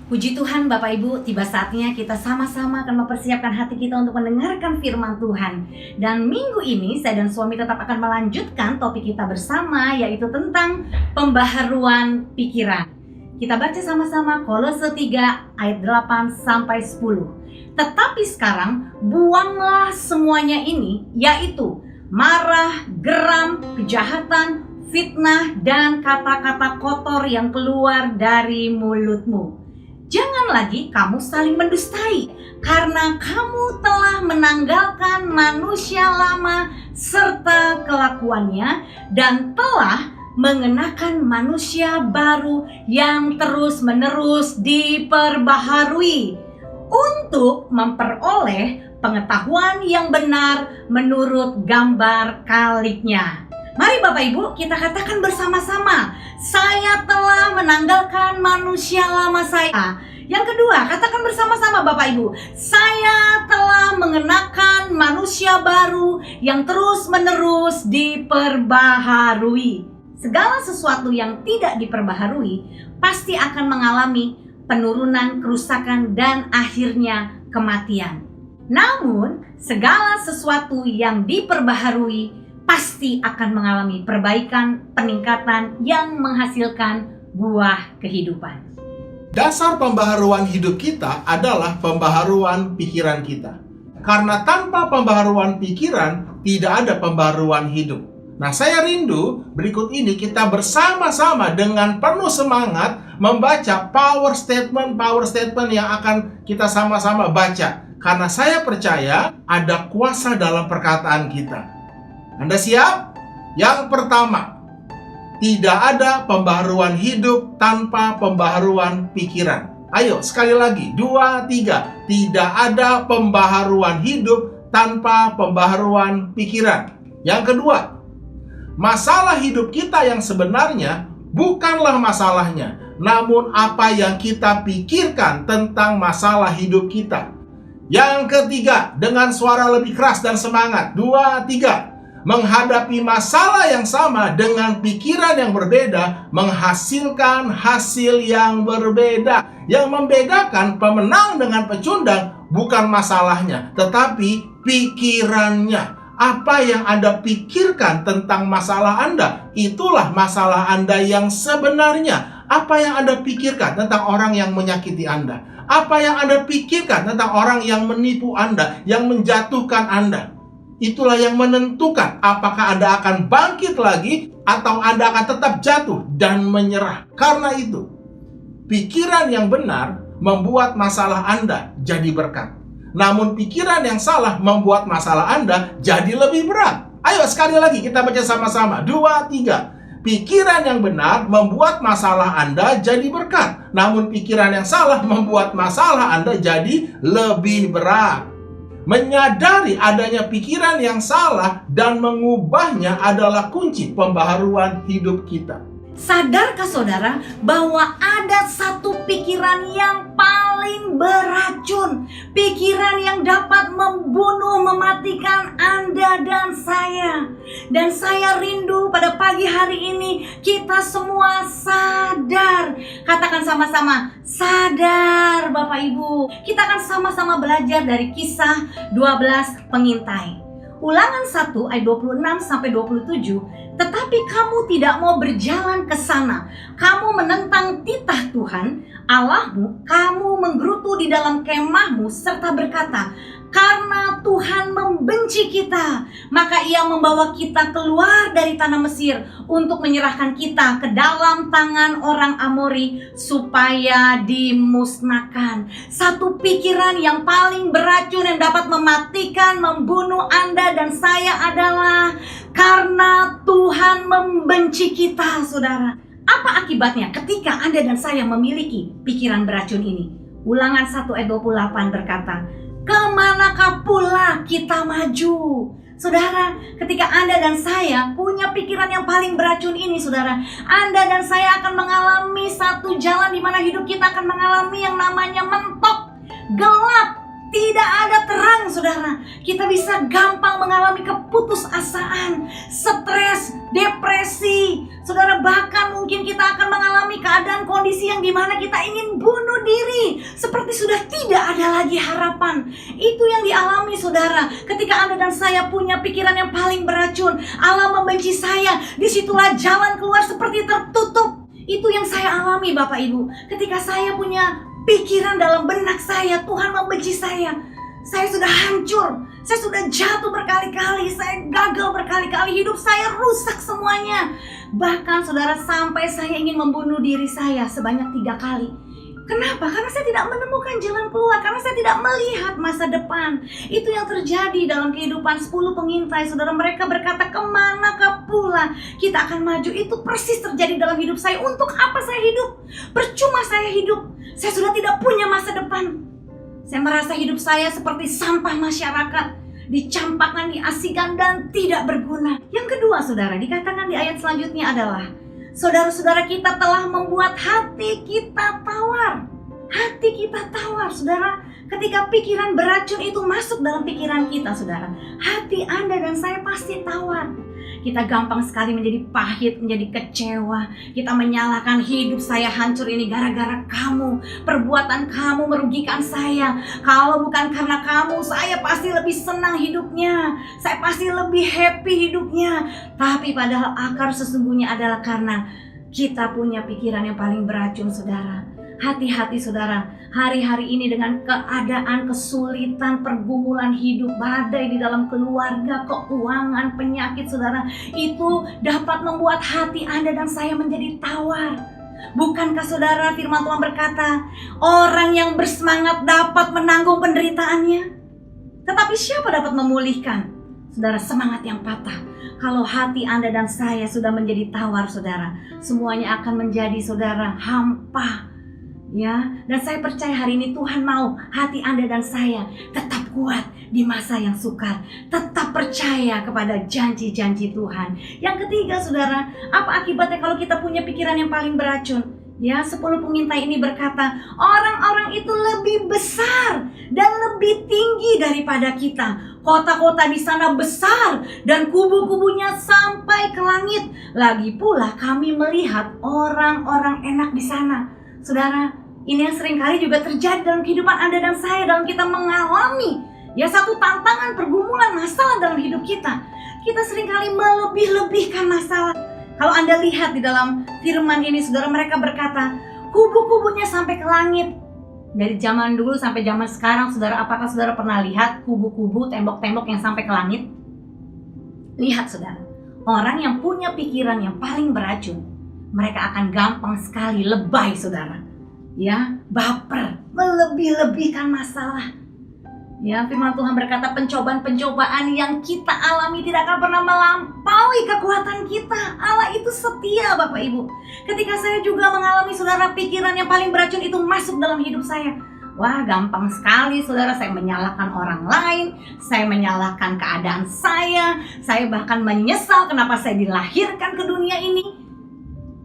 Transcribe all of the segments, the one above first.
Puji Tuhan Bapak Ibu, tiba saatnya kita sama-sama akan mempersiapkan hati kita untuk mendengarkan firman Tuhan. Dan minggu ini saya dan suami tetap akan melanjutkan topik kita bersama, yaitu tentang pembaharuan pikiran. Kita baca sama-sama Kolose 3 ayat 8 sampai 10. Tetapi sekarang buanglah semuanya ini, yaitu marah, geram, kejahatan, fitnah, dan kata-kata kotor yang keluar dari mulutmu. Jangan lagi kamu saling mendustai, karena kamu telah menanggalkan manusia lama serta kelakuannya dan telah mengenakan manusia baru yang terus-menerus diperbaharui untuk memperoleh pengetahuan yang benar menurut gambar kaliknya. Mari Bapak Ibu kita katakan bersama-sama, saya telah menanggalkan manusia lama saya. Yang kedua, katakan bersama-sama Bapak Ibu, saya telah mengenakan manusia baru yang terus-menerus diperbaharui. Segala sesuatu yang tidak diperbaharui pasti akan mengalami penurunan, kerusakan, dan akhirnya kematian. Namun, segala sesuatu yang diperbaharui pasti akan mengalami perbaikan, peningkatan yang menghasilkan buah kehidupan. Dasar pembaharuan hidup kita adalah pembaharuan pikiran kita. Karena tanpa pembaharuan pikiran, tidak ada pembaharuan hidup. Nah, saya rindu berikut ini kita bersama-sama dengan penuh semangat membaca power statement yang akan kita sama-sama baca. Karena saya percaya ada kuasa dalam perkataan kita. Anda siap? Yang pertama, tidak ada pembaharuan hidup tanpa pembaharuan pikiran. Ayo, sekali lagi, 2, 3. Tidak ada pembaharuan hidup tanpa pembaharuan pikiran. Yang kedua, masalah hidup kita yang sebenarnya bukanlah masalahnya, namun apa yang kita pikirkan tentang masalah hidup kita. Yang ketiga, dengan suara lebih keras dan semangat. 2, 3. Menghadapi masalah yang sama dengan pikiran yang berbeda menghasilkan hasil yang berbeda. Yang membedakan pemenang dengan pecundang bukan masalahnya, tetapi pikirannya. Apa yang Anda pikirkan tentang masalah Anda, itulah masalah Anda yang sebenarnya. Apa yang Anda pikirkan tentang orang yang menyakiti Anda? Apa yang Anda pikirkan tentang orang yang menipu Anda, yang menjatuhkan Anda? Itulah yang menentukan apakah Anda akan bangkit lagi atau Anda akan tetap jatuh dan menyerah. Karena itu, pikiran yang benar membuat masalah Anda jadi berkat. Namun pikiran yang salah membuat masalah Anda jadi lebih berat. Ayo sekali lagi kita baca sama-sama. 2, 3. Pikiran yang benar membuat masalah Anda jadi berkat. Namun pikiran yang salah membuat masalah Anda jadi lebih berat. Menyadari adanya pikiran yang salah dan mengubahnya adalah kunci pembaharuan hidup kita. Sadarkah saudara bahwa ada satu pikiran yang paling beracun, pikiran yang dapat membunuh, mematikan Anda dan saya. Dan saya rindu pada pagi hari ini kita semua sadar. Katakan sama-sama, sadar Bapak Ibu. Kita akan sama-sama belajar dari Kisah 12 Pengintai. Ulangan 1 ayat 26 sampai 27. Tetapi kamu tidak mau berjalan ke sana. Kamu menentang titah Tuhan Allahmu. Kamu menggerutu di dalam kemahmu serta berkata, karena Tuhan membenci kita, maka Ia membawa kita keluar dari tanah Mesir untuk menyerahkan kita ke dalam tangan orang Amori supaya dimusnahkan. Satu pikiran yang paling beracun yang dapat mematikan, membunuh Anda dan saya adalah karena Tuhan membenci kita, saudara. Apa akibatnya ketika Anda dan saya memiliki pikiran beracun ini? Ulangan 1 ayat 28 berkata, kemanakah pula kita maju? Saudara, ketika Anda dan saya punya pikiran yang paling beracun ini, saudara, Anda dan saya akan mengalami satu jalan di mana hidup kita akan mengalami yang namanya mentok, gelap, tidak ada terang, saudara. Kita bisa gampang mengalami keputusasaan, stres, depresi. Saudara, bahkan mungkin kita akan mengalami keadaan kondisi yang dimana kita ingin bunuh diri. sudah tidak ada lagi harapan. Itu yang dialami saudara. Ketika Anda dan saya punya pikiran yang paling beracun, Allah membenci saya, disitulah jalan keluar seperti tertutup. Itu yang saya alami Bapak Ibu. Ketika saya punya pikiran dalam benak saya, Tuhan membenci saya sudah hancur, saya sudah jatuh berkali-kali, saya gagal berkali-kali, hidup saya rusak semuanya. Bahkan saudara, sampai saya ingin membunuh diri saya sebanyak 3 kali. Kenapa? Karena saya tidak menemukan jalan keluar, karena saya tidak melihat masa depan. Itu yang terjadi dalam kehidupan 10 pengintai. Saudara, mereka berkata, kemanakah pula kita akan maju. Itu persis terjadi dalam hidup saya. Untuk apa saya hidup? Percuma saya hidup. Saya sudah tidak punya masa depan. Saya merasa hidup saya seperti sampah masyarakat, dicampakkan, diasingkan, dan tidak berguna. Yang kedua saudara, dikatakan di ayat selanjutnya adalah, saudara-saudara kita telah membuat hati kita tawar. Hati kita tawar, saudara. Ketika pikiran beracun itu masuk dalam pikiran kita, saudara, hati Anda dan saya pasti tawar. Kita gampang sekali menjadi pahit, menjadi kecewa. Kita menyalahkan, hidup saya hancur ini gara-gara kamu. Perbuatan kamu merugikan saya. Kalau bukan karena kamu, saya pasti lebih senang hidupnya. Saya pasti lebih happy hidupnya. Tapi padahal akar sesungguhnya adalah karena kita punya pikiran yang paling beracun, saudara. Hati-hati saudara, hari-hari ini dengan keadaan kesulitan, pergumulan hidup, badai di dalam keluarga, keuangan, penyakit saudara, itu dapat membuat hati Anda dan saya menjadi tawar. Bukankah saudara, firman Tuhan berkata, orang yang bersemangat dapat menanggung penderitaannya, tetapi siapa dapat memulihkan? Saudara, semangat yang patah. Kalau hati Anda dan saya sudah menjadi tawar saudara, semuanya akan menjadi saudara hampa. Ya, dan saya percaya hari ini Tuhan mau hati Anda dan saya tetap kuat di masa yang sukar, tetap percaya kepada janji-janji Tuhan. Yang ketiga saudara, apa akibatnya kalau kita punya pikiran yang paling beracun? Ya, 10 pengintai ini berkata, orang-orang itu lebih besar dan lebih tinggi daripada kita. Kota-kota di sana besar dan kubu-kubunya sampai ke langit. Lagi pula kami melihat orang-orang enak di sana. Saudara, ini yang seringkali juga terjadi dalam kehidupan Anda dan saya, dalam kita mengalami ya satu tantangan, pergumulan, masalah dalam hidup kita. Kita seringkali melebih-lebihkan masalah. Kalau Anda lihat di dalam firman ini, saudara, mereka berkata, kubu-kubunya sampai ke langit. Dari zaman dulu sampai zaman sekarang, saudara, apakah saudara pernah lihat kubu-kubu, tembok-tembok yang sampai ke langit? Lihat saudara, orang yang punya pikiran yang paling beracun, mereka akan gampang sekali lebay saudara, ya, baper, melebih-lebihkan masalah. Ya, firman Tuhan berkata, pencobaan-pencobaan yang kita alami tidak akan pernah melampaui kekuatan kita. Allah itu setia Bapak Ibu. Ketika saya juga mengalami saudara, pikiran yang paling beracun itu masuk dalam hidup saya. Wah, gampang sekali saudara, saya menyalahkan orang lain, saya menyalahkan keadaan saya bahkan menyesal kenapa saya dilahirkan ke dunia ini.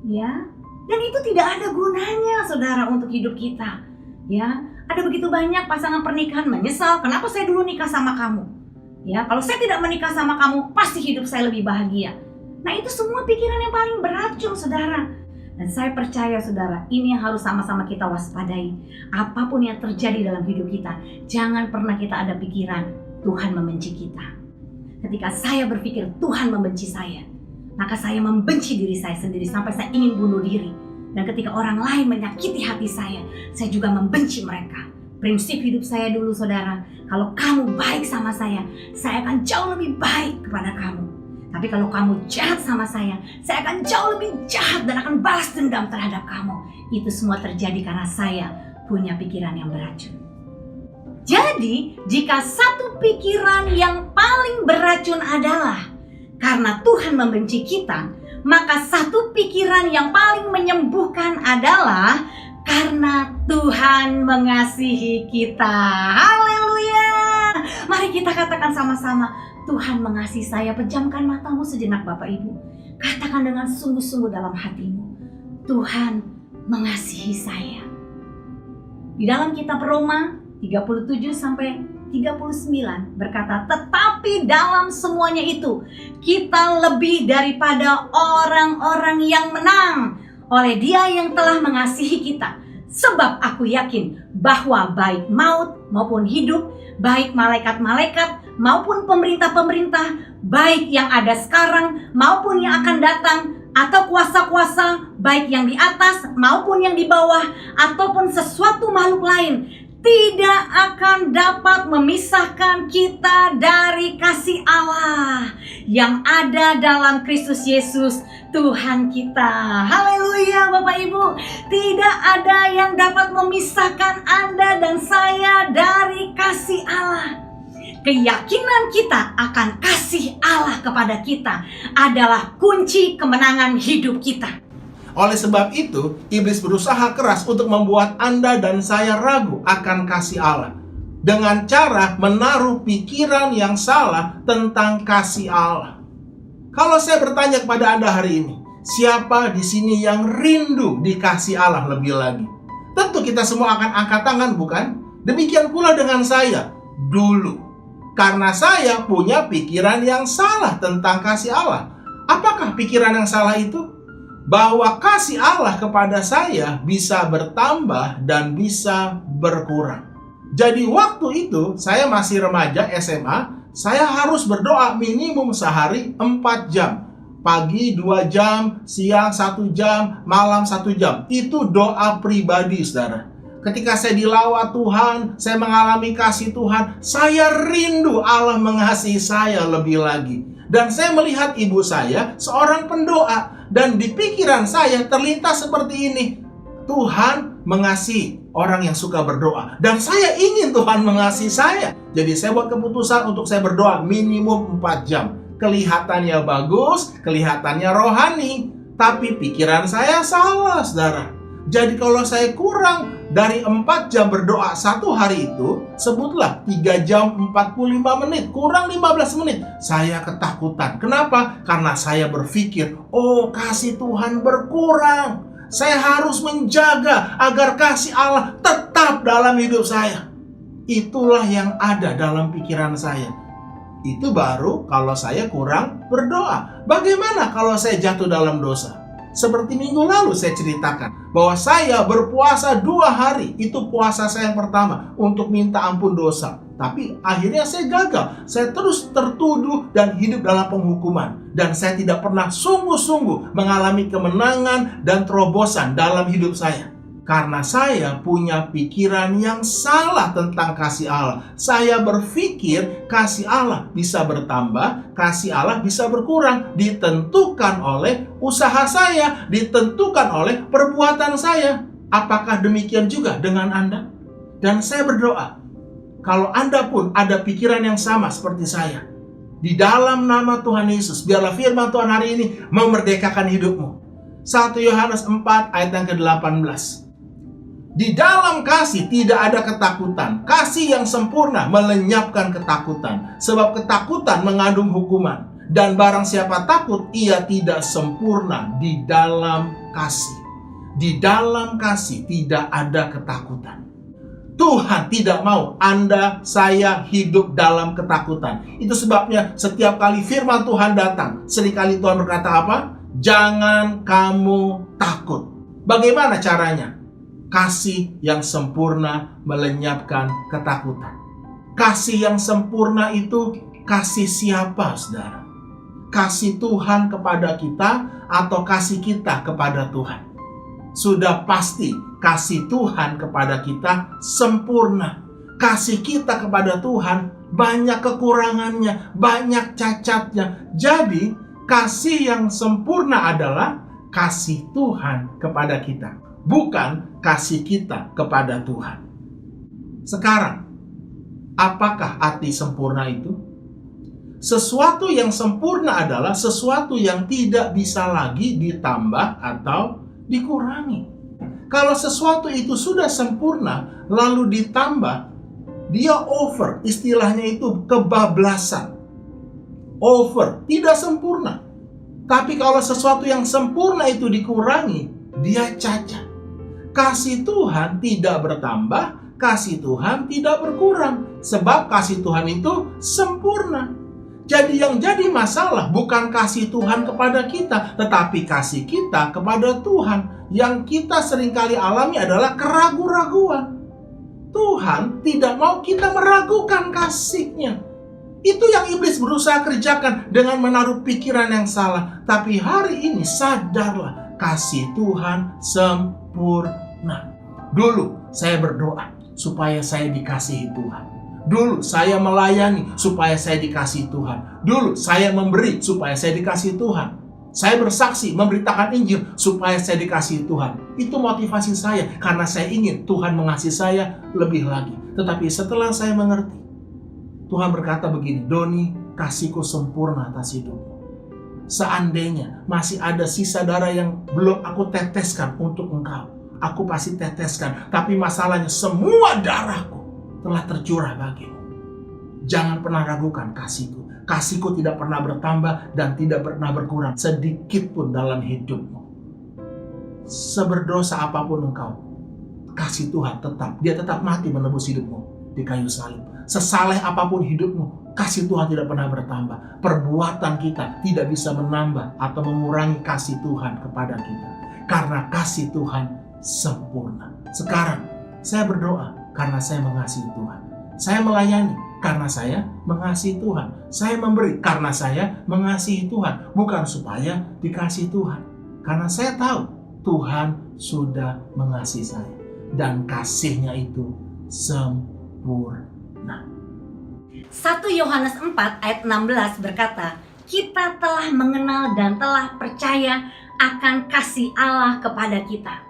Ya, dan itu tidak ada gunanya saudara untuk hidup kita. Ya, ada begitu banyak pasangan pernikahan menyesal, kenapa saya dulu nikah sama kamu? Ya, kalau saya tidak menikah sama kamu, pasti hidup saya lebih bahagia. Nah, itu semua pikiran yang paling beracun saudara. Dan saya percaya saudara, ini yang harus sama-sama kita waspadai. Apapun yang terjadi dalam hidup kita, jangan pernah kita ada pikiran Tuhan membenci kita. Ketika saya berpikir Tuhan membenci saya, maka saya membenci diri saya sendiri sampai saya ingin bunuh diri. Dan ketika orang lain menyakiti hati saya juga membenci mereka. Prinsip hidup saya dulu saudara, kalau kamu baik sama saya akan jauh lebih baik kepada kamu. Tapi kalau kamu jahat sama saya akan jauh lebih jahat dan akan balas dendam terhadap kamu. Itu semua terjadi karena saya punya pikiran yang beracun. Jadi, jika satu pikiran yang paling beracun adalah karena Tuhan membenci kita, maka satu pikiran yang paling menyembuhkan adalah karena Tuhan mengasihi kita. Haleluya! Mari kita katakan sama-sama, Tuhan mengasihi saya. Pejamkan matamu sejenak Bapak Ibu. Katakan dengan sungguh-sungguh dalam hatimu, Tuhan mengasihi saya. Di dalam kitab Roma 37 sampai 39 berkata, tetapi dalam semuanya itu kita lebih daripada orang-orang yang menang oleh Dia yang telah mengasihi kita. Sebab aku yakin bahwa baik maut maupun hidup, baik malaikat-malaikat maupun pemerintah-pemerintah, baik yang ada sekarang maupun yang akan datang, atau kuasa-kuasa, baik yang di atas maupun yang di bawah, ataupun sesuatu makhluk lain, tidak akan dapat memisahkan kita dari kasih Allah yang ada dalam Kristus Yesus Tuhan kita. Haleluya Bapak Ibu. Tidak ada yang dapat memisahkan Anda dan saya dari kasih Allah. Keyakinan kita akan kasih Allah kepada kita adalah kunci kemenangan hidup kita. Oleh sebab itu, iblis berusaha keras untuk membuat Anda dan saya ragu akan kasih Allah dengan cara menaruh pikiran yang salah tentang kasih Allah. Kalau saya bertanya kepada Anda hari ini, siapa di sini yang rindu dikasih Allah lebih lagi? Tentu kita semua akan angkat tangan, bukan? Demikian pula dengan saya dulu. Karena saya punya pikiran yang salah tentang kasih Allah. Apakah pikiran yang salah itu? Bahwa kasih Allah kepada saya bisa bertambah dan bisa berkurang. Jadi waktu itu saya masih remaja SMA, saya harus berdoa minimum sehari 4 jam. Pagi 2 jam, siang 1 jam, malam 1 jam. Itu doa pribadi, saudara. Ketika saya dilawat Tuhan, saya mengalami kasih Tuhan, saya rindu Allah mengasihi saya lebih lagi. Dan saya melihat ibu saya seorang pendoa. Dan di pikiran saya terlintas seperti ini. Tuhan mengasihi orang yang suka berdoa. Dan saya ingin Tuhan mengasihi saya. Jadi saya buat keputusan untuk saya berdoa minimum 4 jam. Kelihatannya bagus, kelihatannya rohani. Tapi pikiran saya salah, saudara. Jadi kalau saya kurang dari 4 jam berdoa satu hari itu, sebutlah 3 jam 45 menit, kurang 15 menit, saya ketakutan. Kenapa? Karena saya berpikir, oh kasih Tuhan berkurang. Saya harus menjaga agar kasih Allah tetap dalam hidup saya. Itulah yang ada dalam pikiran saya. Itu baru kalau saya kurang berdoa. Bagaimana kalau saya jatuh dalam dosa? Seperti minggu lalu saya ceritakan bahwa saya berpuasa 2 hari. Itu puasa saya yang pertama untuk minta ampun dosa. Tapi akhirnya saya gagal. Saya terus tertuduh dan hidup dalam penghukuman. Dan saya tidak pernah sungguh-sungguh mengalami kemenangan dan terobosan dalam hidup saya. Karena saya punya pikiran yang salah tentang kasih Allah. Saya berpikir kasih Allah bisa bertambah, kasih Allah bisa berkurang. Ditentukan oleh usaha saya, ditentukan oleh perbuatan saya. Apakah demikian juga dengan Anda? Dan saya berdoa, kalau Anda pun ada pikiran yang sama seperti saya, di dalam nama Tuhan Yesus, biarlah firman Tuhan hari ini memerdekakan hidupmu. 1 Yohanes 4 ayat yang ke-18. Di dalam kasih tidak ada ketakutan. Kasih yang sempurna melenyapkan ketakutan. Sebab ketakutan mengandung hukuman. Dan barang siapa takut, ia tidak sempurna di dalam kasih. Di dalam kasih tidak ada ketakutan. Tuhan tidak mau Anda, saya hidup dalam ketakutan. Itu sebabnya setiap kali firman Tuhan datang, seringkali Tuhan berkata apa? Jangan kamu takut. Bagaimana caranya? Kasih yang sempurna melenyapkan ketakutan. Kasih yang sempurna itu kasih siapa, saudara? Kasih Tuhan kepada kita atau kasih kita kepada Tuhan? Sudah pasti kasih Tuhan kepada kita sempurna. Kasih kita kepada Tuhan banyak kekurangannya, banyak cacatnya. Jadi kasih yang sempurna adalah kasih Tuhan kepada kita, bukan kasih kita kepada Tuhan. Sekarang, apakah arti sempurna itu? Sesuatu yang sempurna adalah sesuatu yang tidak bisa lagi ditambah atau dikurangi. Kalau sesuatu itu sudah sempurna, lalu ditambah, dia over. Istilahnya itu kebablasan. Over, tidak sempurna. Tapi kalau sesuatu yang sempurna itu dikurangi, dia cacat. Kasih Tuhan tidak bertambah, kasih Tuhan tidak berkurang. Sebab kasih Tuhan itu sempurna. Jadi yang jadi masalah bukan kasih Tuhan kepada kita, tetapi kasih kita kepada Tuhan. Yang kita seringkali alami adalah keraguan-raguan. Tuhan tidak mau kita meragukan kasih-Nya. Itu yang iblis berusaha kerjakan dengan menaruh pikiran yang salah. Tapi hari ini sadarlah, kasih Tuhan sempurna. Dulu saya berdoa supaya saya dikasihi Tuhan. Dulu saya melayani supaya saya dikasihi Tuhan. Dulu saya memberi supaya saya dikasihi Tuhan. Saya bersaksi memberitakan Injil supaya saya dikasihi Tuhan. Itu motivasi saya karena saya ingin Tuhan mengasihi saya lebih lagi. Tetapi setelah saya mengerti, Tuhan berkata begini, Doni, kasihku sempurna atas hidupmu. Seandainya masih ada sisa darah yang belum aku teteskan untuk engkau, aku pasti teteskan. Tapi masalahnya semua darahku telah tercurah bagimu. Jangan pernah ragukan kasihku. Kasihku tidak pernah bertambah dan tidak pernah berkurang sedikit pun dalam hidupmu. Seberdosa apapun engkau, kasih Tuhan dia tetap mati menebus hidupmu di kayu salib. Sesaleh apapun hidupmu, kasih Tuhan tidak pernah bertambah. Perbuatan kita tidak bisa menambah atau mengurangi kasih Tuhan kepada kita. Karena kasih Tuhan sempurna. Sekarang, saya berdoa karena saya mengasihi Tuhan. Saya melayani karena saya mengasihi Tuhan. Saya memberi karena saya mengasihi Tuhan. Bukan supaya dikasihi Tuhan. Karena saya tahu Tuhan sudah mengasihi saya. Dan kasih-Nya itu sempurna. 1 Yohanes 4 ayat 16 berkata, kita telah mengenal dan telah percaya akan kasih Allah kepada kita.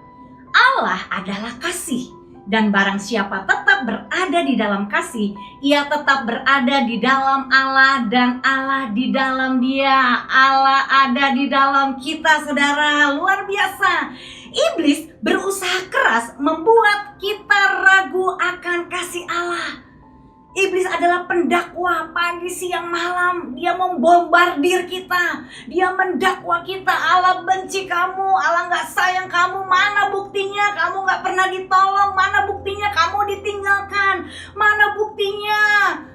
Allah adalah kasih. Dan barang siapa tetap berada di dalam kasih, ia tetap berada di dalam Allah dan Allah di dalam dia. Allah ada di dalam kita, saudara. Luar biasa. Iblis berusaha keras membuat kita ragu akan kasih Allah. Iblis adalah pendakwa pagi, siang, malam. Dia membombardir kita. Dia mendakwa kita. Allah benci kamu. Allah gak sayang kamu. Mana buktinya kamu gak pernah ditolong? Mana buktinya kamu ditinggalkan? Mana buktinya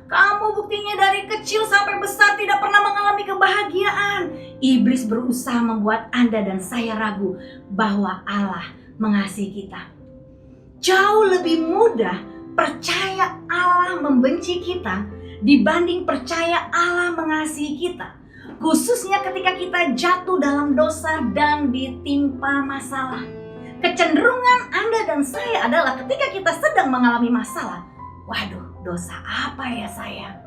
kamu dari kecil sampai besar tidak pernah mengalami kebahagiaan? Iblis berusaha membuat Anda dan saya ragu bahwa Allah mengasihi kita. Jauh lebih mudah percaya Allah membenci kita dibanding percaya Allah mengasihi kita. Khususnya ketika kita jatuh dalam dosa dan ditimpa masalah. Kecenderungan Anda dan saya adalah ketika kita sedang mengalami masalah, waduh, dosa apa ya saya?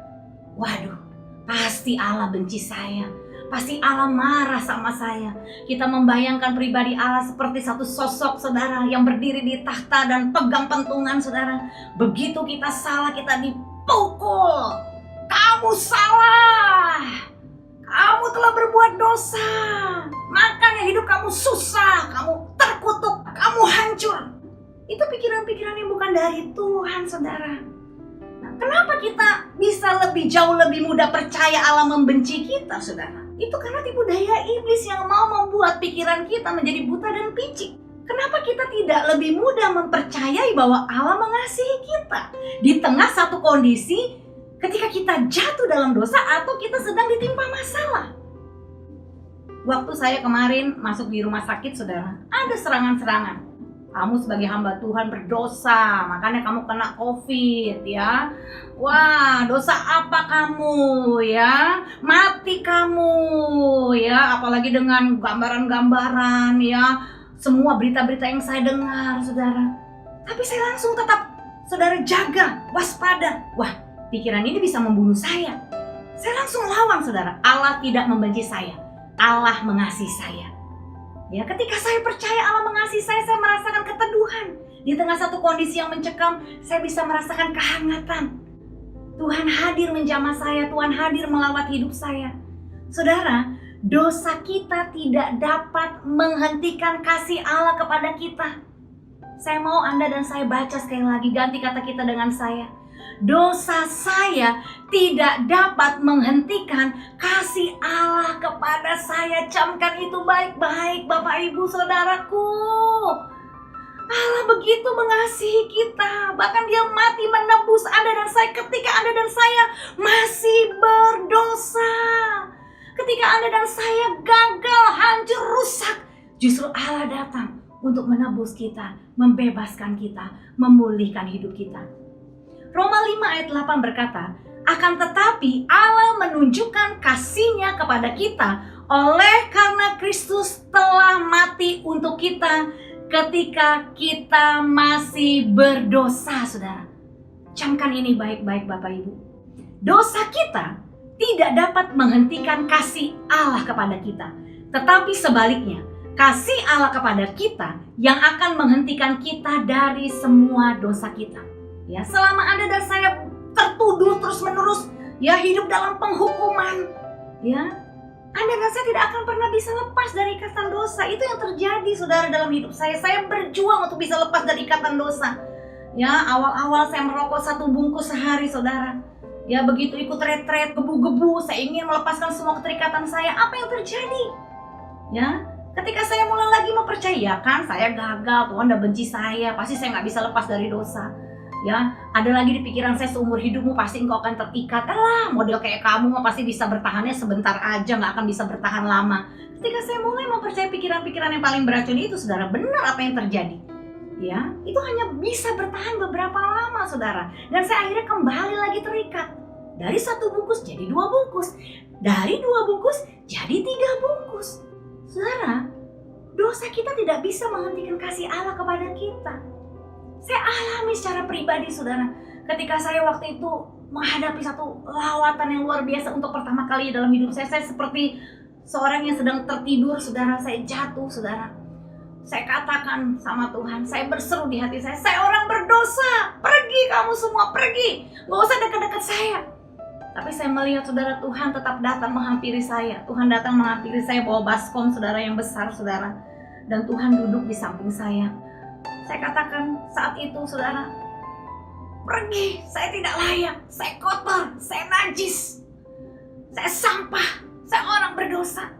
Waduh, pasti Allah benci saya. Pasti Allah marah sama saya. Kita membayangkan pribadi Allah seperti satu sosok, saudara, yang berdiri di tahta dan pegang pentungan, saudara. Begitu kita salah, kita dipukul. Kamu salah. Kamu telah berbuat dosa. Makanya hidup kamu susah, kamu terkutuk, kamu hancur. Itu pikiran-pikiran yang bukan dari Tuhan, saudara. Nah, kenapa kita bisa jauh lebih mudah percaya Allah membenci kita, saudara? Itu karena tipu daya iblis yang mau membuat pikiran kita menjadi buta dan picik. Kenapa kita tidak lebih mudah mempercayai bahwa Allah mengasihi kita di tengah satu kondisi ketika kita jatuh dalam dosa atau kita sedang ditimpa masalah? Waktu saya kemarin masuk di rumah sakit, saudara, ada serangan-serangan. Kamu sebagai hamba Tuhan berdosa, makanya kamu kena COVID ya. Wah, dosa apa kamu ya? Mati kamu ya, apalagi dengan gambaran-gambaran ya. Semua berita-berita yang saya dengar, saudara. Tapi saya langsung tetap, saudara, jaga, waspada. Wah, pikiran ini bisa membunuh saya. Saya langsung lawan, saudara. Allah tidak membenci saya. Allah mengasihi saya. Ya, ketika saya percaya Allah mengasihi saya merasakan keteduhan. Di tengah satu kondisi yang mencekam, saya bisa merasakan kehangatan. Tuhan hadir menjamah saya, Tuhan hadir melawat hidup saya. Saudara, dosa kita tidak dapat menghentikan kasih Allah kepada kita. Saya mau Anda dan saya baca sekali lagi, ganti kata kita dengan saya. Dosa saya tidak dapat menghentikan kasih Allah kepada saya. Camkan itu baik-baik, Bapak Ibu Saudaraku. Allah begitu mengasihi kita, bahkan Dia mati menebus menebus Anda dan saya ketika Anda dan saya masih berdosa. Ketika Anda dan saya gagal, hancur, rusak, justru Allah datang untuk menebus kita, membebaskan kita, memulihkan hidup kita. Roma 5 ayat 8 berkata, akan tetapi Allah menunjukkan kasih-Nya kepada kita oleh karena Kristus telah mati untuk kita ketika kita masih berdosa, saudara. Camkan ini baik-baik Bapak Ibu. Dosa kita tidak dapat menghentikan kasih Allah kepada kita. Tetapi sebaliknya, kasih Allah kepada kita yang akan menghentikan kita dari semua dosa kita. Ya, selama Anda dan saya tertuduh terus-menerus, ya hidup dalam penghukuman, ya, Anda dan saya tidak akan pernah bisa lepas dari ikatan dosa. Itu yang terjadi, saudara, dalam hidup saya. Saya berjuang untuk bisa lepas dari ikatan dosa. Ya, awal-awal saya merokok 1 bungkus sehari, saudara. Ya, begitu ikut retret, gebu-gebu, saya ingin melepaskan semua keterikatan saya. Apa yang terjadi? Ya, ketika saya mulai lagi mempercayakan, saya gagal, Tuhan udah benci saya, pasti saya nggak bisa lepas dari dosa. Ya, ada lagi di pikiran saya, seumur hidupmu pasti engkau akan terikat. Alah, model kayak kamu mah pasti bisa bertahannya sebentar aja, nggak akan bisa bertahan lama. Ketika saya mulai mempercayai pikiran-pikiran yang paling beracun itu, saudara, benar apa yang terjadi? Ya, itu hanya bisa bertahan beberapa lama, saudara. Dan saya akhirnya kembali lagi terikat. Dari 1 bungkus jadi 2 bungkus. Dari 2 bungkus jadi 3 bungkus. Saudara, dosa kita tidak bisa menghentikan kasih Allah kepada kita. Saya alami secara pribadi, saudara. Ketika saya waktu itu menghadapi satu lawatan yang luar biasa untuk pertama kali dalam hidup saya seperti seorang yang sedang tertidur, saudara. Saya jatuh, saudara. Saya katakan sama Tuhan, saya berseru di hati saya orang berdosa. Pergi kamu semua, pergi. Gak usah dekat-dekat saya. Tapi saya melihat, saudara, Tuhan tetap datang menghampiri saya. Tuhan datang menghampiri saya bawa baskom, saudara, yang besar, saudara. Dan Tuhan duduk di samping saya. Saya katakan saat itu, saudara, pergi, saya tidak layak, saya kotor, saya najis, saya sampah, saya orang berdosa.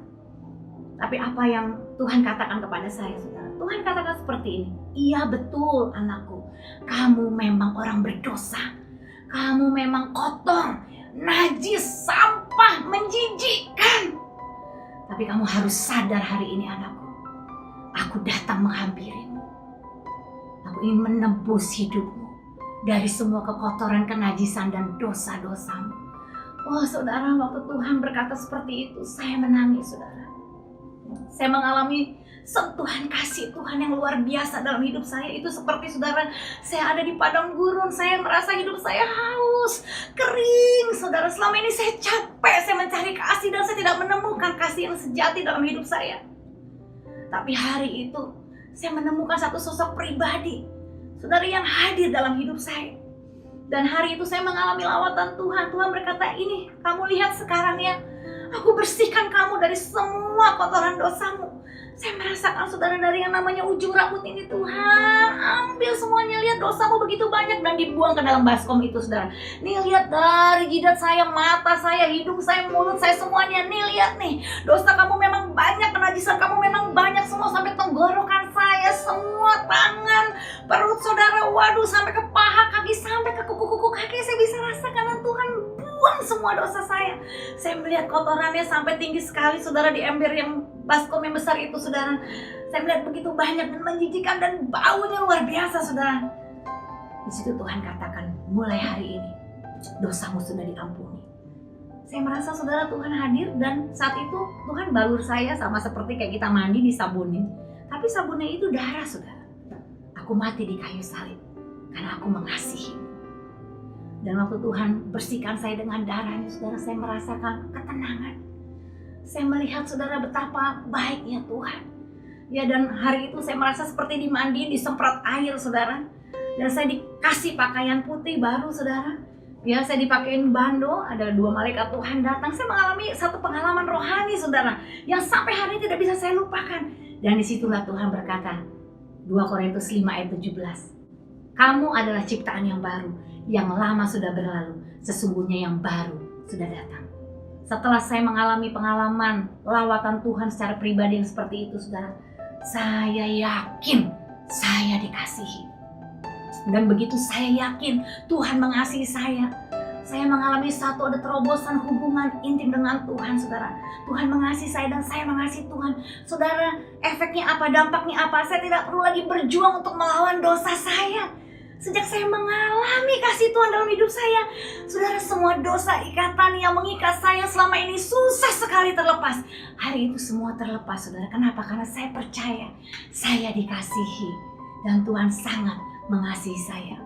Tapi apa yang Tuhan katakan kepada saya, saudara? Tuhan katakan seperti ini, iya betul anakku, kamu memang orang berdosa, kamu memang kotor, najis, sampah, menjijikkan. Tapi kamu harus sadar hari ini anakku, aku datang menghampirimu. Aku ingin menebus hidupmu dari semua kekotoran, kenajisan, dan dosa-dosamu. Oh, saudara, waktu Tuhan berkata seperti itu, saya menangis, saudara. Saya mengalami sentuhan kasih Tuhan yang luar biasa dalam hidup saya. Itu seperti, saudara, saya ada di padang gurun, saya merasa hidup saya haus, kering, saudara. Selama ini saya capek, saya mencari kasih dan saya tidak menemukan kasih yang sejati dalam hidup saya. Tapi hari itu, saya menemukan satu sosok pribadi, saudara, yang hadir dalam hidup saya. Dan hari itu saya mengalami lawatan Tuhan. Tuhan berkata, ini kamu lihat sekarang ya, aku bersihkan kamu dari semua kotoran dosamu. Saya merasakan, saudara, dari yang namanya ujung rambut ini, Tuhan ambil semuanya. Lihat dosamu begitu banyak dan dibuang ke dalam baskom itu, saudara. Nih lihat dari jidat saya, mata saya, hidung saya, mulut saya, semuanya. Nih lihat nih, dosa kamu memang banyak, kenajisan kamu memang banyak, semua sampai tenggorokan saya, semua tangan, perut saudara, waduh, sampai ke paha kaki, sampai ke kuku-kuku kaki. Saya bisa rasakan dan Tuhan buang semua dosa saya. Saya melihat kotorannya sampai tinggi sekali, saudara, di ember yang baskom yang besar itu, saudara. Saya melihat begitu banyak dan menjijikan dan baunya luar biasa, saudara. Di situ Tuhan katakan, mulai hari ini dosamu sudah diampuni. Saya merasa, saudara, Tuhan hadir dan saat itu Tuhan balur saya sama seperti kayak kita mandi disabunin. Tapi sabunnya itu darah, saudara. Aku mati di kayu salib karena aku mengasihi. Dan waktu Tuhan bersihkan saya dengan darahnya, saudara, saya merasakan ketenangan. Saya melihat, saudara, betapa baiknya Tuhan. Ya, dan hari itu saya merasa seperti dimandiin, disemprot air, saudara. Dan saya dikasih pakaian putih baru, saudara. Ya, saya dipakein bando, ada 2 malaikat Tuhan datang. Saya mengalami satu pengalaman rohani, saudara, yang sampai hari ini tidak bisa saya lupakan. Dan disitulah Tuhan berkata, 2 Korintus 5 ayat 17. Kamu adalah ciptaan yang baru, yang lama sudah berlalu, sesungguhnya yang baru sudah datang. Setelah saya mengalami pengalaman lawatan Tuhan secara pribadi yang seperti itu, saudara, saya yakin saya dikasihi. Dan begitu saya yakin Tuhan mengasihi saya mengalami ada terobosan hubungan intim dengan Tuhan, saudara. Tuhan mengasihi saya dan saya mengasihi Tuhan. Saudara, efeknya apa, dampaknya apa? Saya tidak perlu lagi berjuang untuk melawan dosa saya. Sejak saya mengalami kasih Tuhan dalam hidup saya, saudara, semua dosa ikatan yang mengikat saya selama ini susah sekali terlepas. Hari itu semua terlepas, saudara. Kenapa? Karena saya percaya saya dikasihi dan Tuhan sangat mengasihi saya.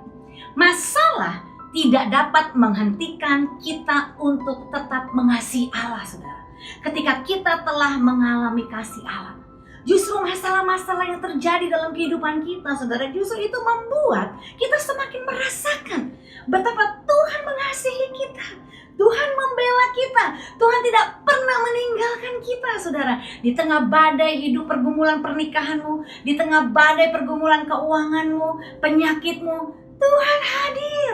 Masalah tidak dapat menghentikan kita untuk tetap mengasihi Allah, saudara. Ketika kita telah mengalami kasih Allah, justru masalah-masalah yang terjadi dalam kehidupan kita, saudara, justru itu membuat kita semakin merasakan betapa Tuhan mengasihi kita. Tuhan membela kita. Tuhan tidak pernah meninggalkan kita, saudara. Di tengah badai hidup pergumulan pernikahanmu, di tengah badai pergumulan keuanganmu, penyakitmu, Tuhan hadir.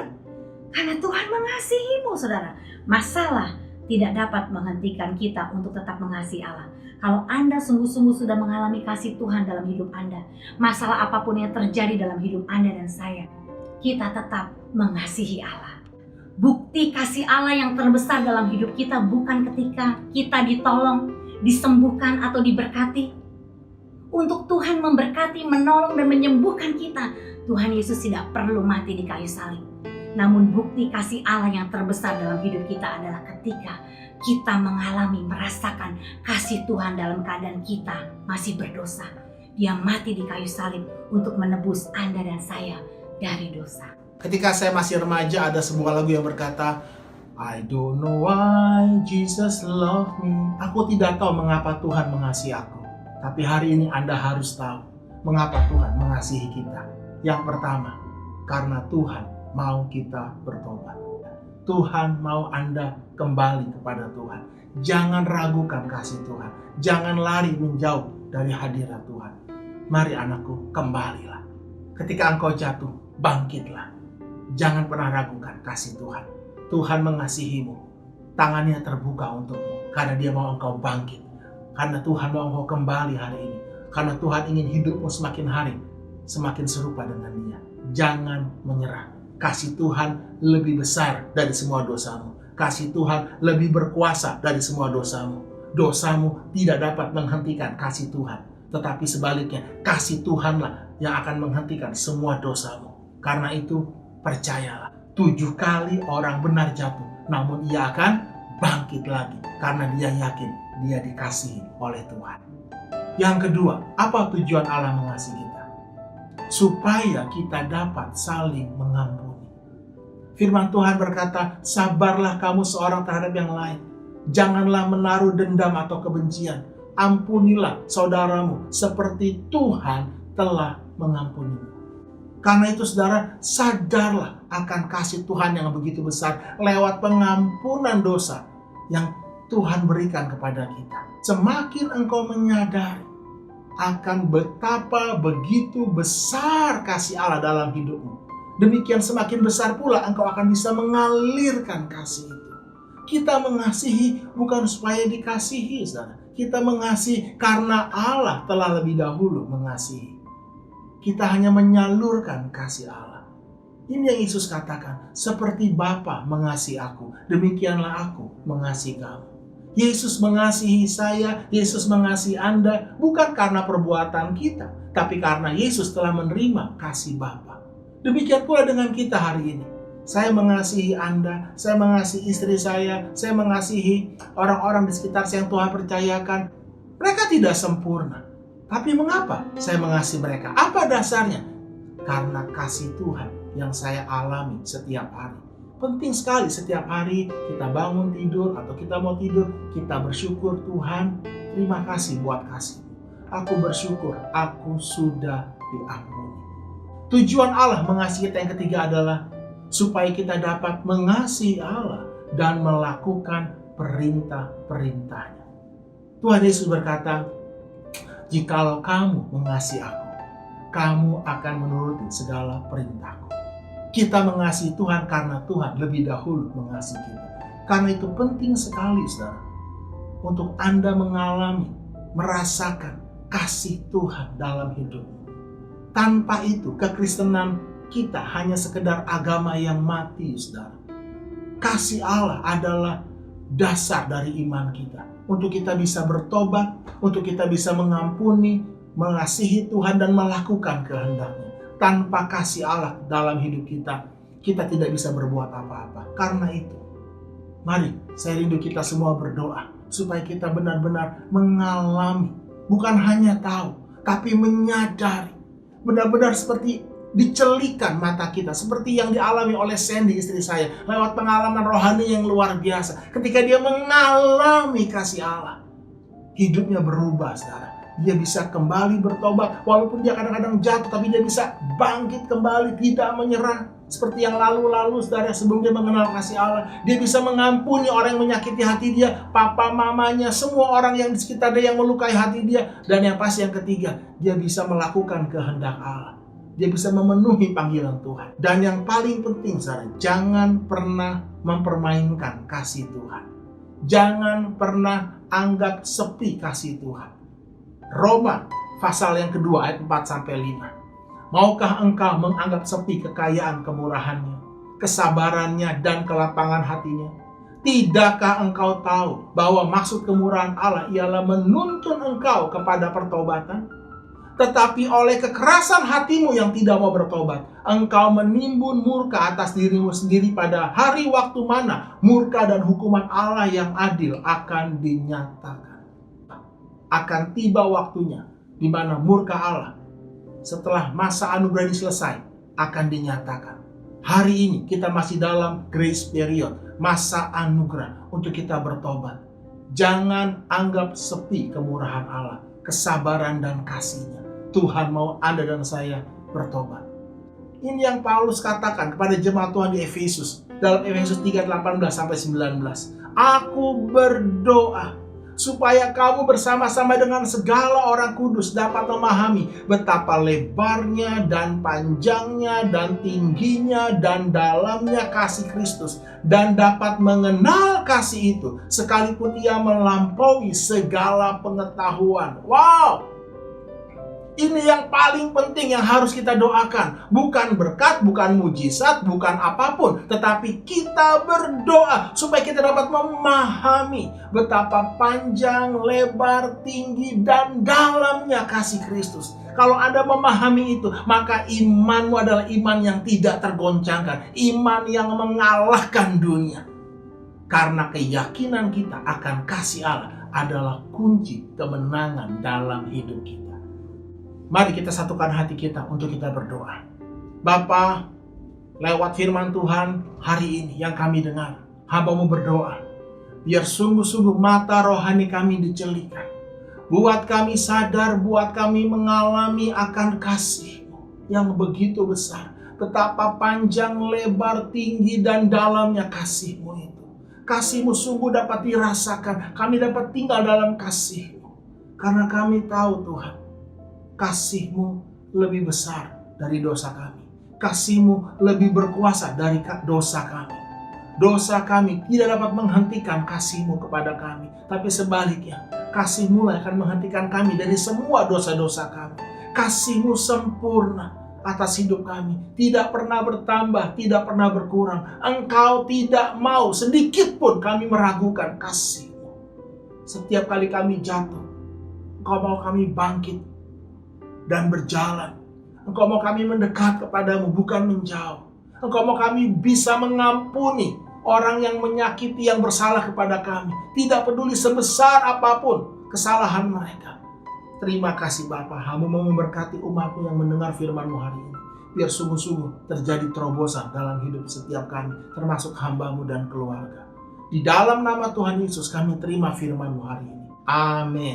Karena Tuhan mengasihimu, saudara. Masalah tidak dapat menghentikan kita untuk tetap mengasihi Allah. Kalau Anda sungguh-sungguh sudah mengalami kasih Tuhan dalam hidup Anda, masalah apapun yang terjadi dalam hidup Anda dan saya, kita tetap mengasihi Allah. Bukti kasih Allah yang terbesar dalam hidup kita bukan ketika kita ditolong, disembuhkan atau diberkati. Untuk Tuhan memberkati, menolong dan menyembuhkan kita, Tuhan Yesus tidak perlu mati di kayu salib. Namun bukti kasih Allah yang terbesar dalam hidup kita adalah ketika kita mengalami, merasakan kasih Tuhan dalam keadaan kita masih berdosa. Dia mati di kayu salib untuk menebus Anda dan saya dari dosa. Ketika saya masih remaja, ada sebuah lagu yang berkata, I don't know why Jesus love me. Aku tidak tahu mengapa Tuhan mengasihi aku. Tapi hari ini Anda harus tahu mengapa Tuhan mengasihi kita. Yang pertama, karena Tuhan mau kita bertobat. Tuhan mau Anda kembali kepada Tuhan. Jangan ragukan kasih Tuhan. Jangan lari menjauh dari hadirat Tuhan. Mari anakku, kembalilah. Ketika engkau jatuh, bangkitlah. Jangan pernah ragukan kasih Tuhan. Tuhan mengasihimu. Tangannya terbuka untukmu. Karena Dia mau engkau bangkit. Karena Tuhan mau engkau kembali hari ini. Karena Tuhan ingin hidupmu semakin hari semakin serupa dengan Dia. Jangan menyerah. Kasih Tuhan lebih besar dari semua dosamu. Kasih Tuhan lebih berkuasa dari semua dosamu. Dosamu tidak dapat menghentikan kasih Tuhan. Tetapi sebaliknya, kasih Tuhanlah yang akan menghentikan semua dosamu. Karena itu, percayalah. 7 kali orang benar jatuh, namun ia akan bangkit lagi. Karena dia yakin dia dikasihi oleh Tuhan. Yang kedua, apa tujuan Allah mengasihi kita? Supaya kita dapat saling mengampuni. Firman Tuhan berkata, sabarlah kamu seorang terhadap yang lain. Janganlah menaruh dendam atau kebencian. Ampunilah saudaramu seperti Tuhan telah mengampunimu. Karena itu saudara, sadarlah akan kasih Tuhan yang begitu besar lewat pengampunan dosa yang Tuhan berikan kepada kita. Semakin engkau menyadari akan betapa begitu besar kasih Allah dalam hidupmu, demikian semakin besar pula engkau akan bisa mengalirkan kasih itu. Kita mengasihi bukan supaya dikasihi, saudara. Kita mengasihi karena Allah telah lebih dahulu mengasihi. Kita hanya menyalurkan kasih Allah. Ini yang Yesus katakan, seperti Bapa mengasihi aku, demikianlah aku mengasihi kamu. Yesus mengasihi saya, Yesus mengasihi Anda, bukan karena perbuatan kita, tapi karena Yesus telah menerima kasih Bapa. Demikian pula dengan kita hari ini. Saya mengasihi Anda, saya mengasihi istri saya mengasihi orang-orang di sekitar saya yang Tuhan percayakan. Mereka tidak sempurna. Tapi mengapa saya mengasihi mereka? Apa dasarnya? Karena kasih Tuhan yang saya alami setiap hari. Penting sekali setiap hari kita bangun tidur atau kita mau tidur, kita bersyukur, Tuhan, terima kasih buat kasih. Aku bersyukur, aku sudah diampuni. Tujuan Allah mengasihi kita yang ketiga adalah supaya kita dapat mengasihi Allah dan melakukan perintah-perintahnya. Tuhan Yesus berkata, jikalau kamu mengasihi aku, kamu akan menuruti segala perintahku. Kita mengasihi Tuhan karena Tuhan lebih dahulu mengasihi kita. Karena itu penting sekali, saudara, untuk Anda mengalami, merasakan kasih Tuhan dalam hidupmu. Tanpa itu, kekristenan kita hanya sekedar agama yang mati, saudara. Kasih Allah adalah dasar dari iman kita. Untuk kita bisa bertobat, untuk kita bisa mengampuni, mengasihi Tuhan dan melakukan kehendak-Nya. Tanpa kasih Allah dalam hidup kita, kita tidak bisa berbuat apa-apa. Karena itu, mari saya rindu kita semua berdoa supaya kita benar-benar mengalami, bukan hanya tahu, tapi menyadari, benar-benar seperti dicelikan mata kita, seperti yang dialami oleh Sandy, istri saya, lewat pengalaman rohani yang luar biasa. Ketika dia mengalami kasih Allah, hidupnya berubah, saudara. Dia bisa kembali bertobat, walaupun dia kadang-kadang jatuh, tapi dia bisa bangkit kembali, tidak menyerah seperti yang lalu-lalu, saudara, sebelum dia mengenal kasih Allah. Dia bisa mengampuni orang yang menyakiti hati dia, papa, mamanya, semua orang yang di sekitar dia yang melukai hati dia. Dan yang pasti yang ketiga, dia bisa melakukan kehendak Allah. Dia bisa memenuhi panggilan Tuhan. Dan yang paling penting, saudara, jangan pernah mempermainkan kasih Tuhan. Jangan pernah anggap sepi kasih Tuhan. Roma pasal yang kedua ayat 4-5. Maukah engkau menganggap sepi kekayaan kemurahannya, kesabarannya dan kelapangan hatinya? Tidakkah engkau tahu bahwa maksud kemurahan Allah ialah menuntun engkau kepada pertobatan? Tetapi oleh kekerasan hatimu yang tidak mau bertobat, engkau menimbun murka atas dirimu sendiri pada hari waktu mana murka dan hukuman Allah yang adil akan dinyatakan. Akan tiba waktunya di mana murka Allah setelah masa anugerah ini selesai akan dinyatakan. Hari ini kita masih dalam grace period, masa anugerah untuk kita bertobat. Jangan anggap sepi kemurahan Allah, kesabaran dan kasih-Nya. Tuhan mau Anda dan saya bertobat. Ini yang Paulus katakan kepada jemaat Tuhan di Efesus. Dalam Efesus 3:18-19. Aku berdoa supaya kamu bersama-sama dengan segala orang kudus dapat memahami betapa lebarnya dan panjangnya dan tingginya dan dalamnya kasih Kristus, dan dapat mengenal kasih itu sekalipun ia melampaui segala pengetahuan. Wow! Ini yang paling penting yang harus kita doakan. Bukan berkat, bukan mujizat, bukan apapun. Tetapi kita berdoa supaya kita dapat memahami betapa panjang, lebar, tinggi, dan dalamnya kasih Kristus. Kalau Anda memahami itu, maka imanmu adalah iman yang tidak tergoncangkan. Iman yang mengalahkan dunia. Karena keyakinan kita akan kasih Allah adalah kunci kemenangan dalam hidup kita. Mari kita satukan hati kita untuk kita berdoa. Bapa, lewat firman Tuhan hari ini yang kami dengar, hamba-Mu berdoa, biar sungguh-sungguh mata rohani kami dicelikan. Buat kami sadar, buat kami mengalami akan kasih-Mu yang begitu besar. Betapa panjang, lebar, tinggi, dan dalamnya kasih-Mu itu. Kasih-Mu sungguh dapat dirasakan. Kami dapat tinggal dalam kasih-Mu. Karena kami tahu Tuhan, kasih-Mu lebih besar dari dosa kami. Kasih-Mu lebih berkuasa dari dosa kami. Dosa kami tidak dapat menghentikan kasih-Mu kepada kami. Tapi sebaliknya, kasih-Mu lah akan menghentikan kami dari semua dosa-dosa kami. Kasih-Mu sempurna atas hidup kami. Tidak pernah bertambah, tidak pernah berkurang. Engkau tidak mau sedikit pun kami meragukan kasih-Mu. Setiap kali kami jatuh, Engkau mau kami bangkit dan berjalan. Engkau mau kami mendekat kepadamu, bukan menjauh. Engkau mau kami bisa mengampuni orang yang menyakiti, yang bersalah kepada kami. Tidak peduli sebesar apapun kesalahan mereka. Terima kasih Bapa, Hamba mau memberkati umat-Mu yang mendengar firman-Mu hari ini. Biar sungguh-sungguh terjadi terobosan dalam hidup setiap kami, termasuk hamba-Mu dan keluarga. Di dalam nama Tuhan Yesus kami terima firman-Mu hari ini. Amin.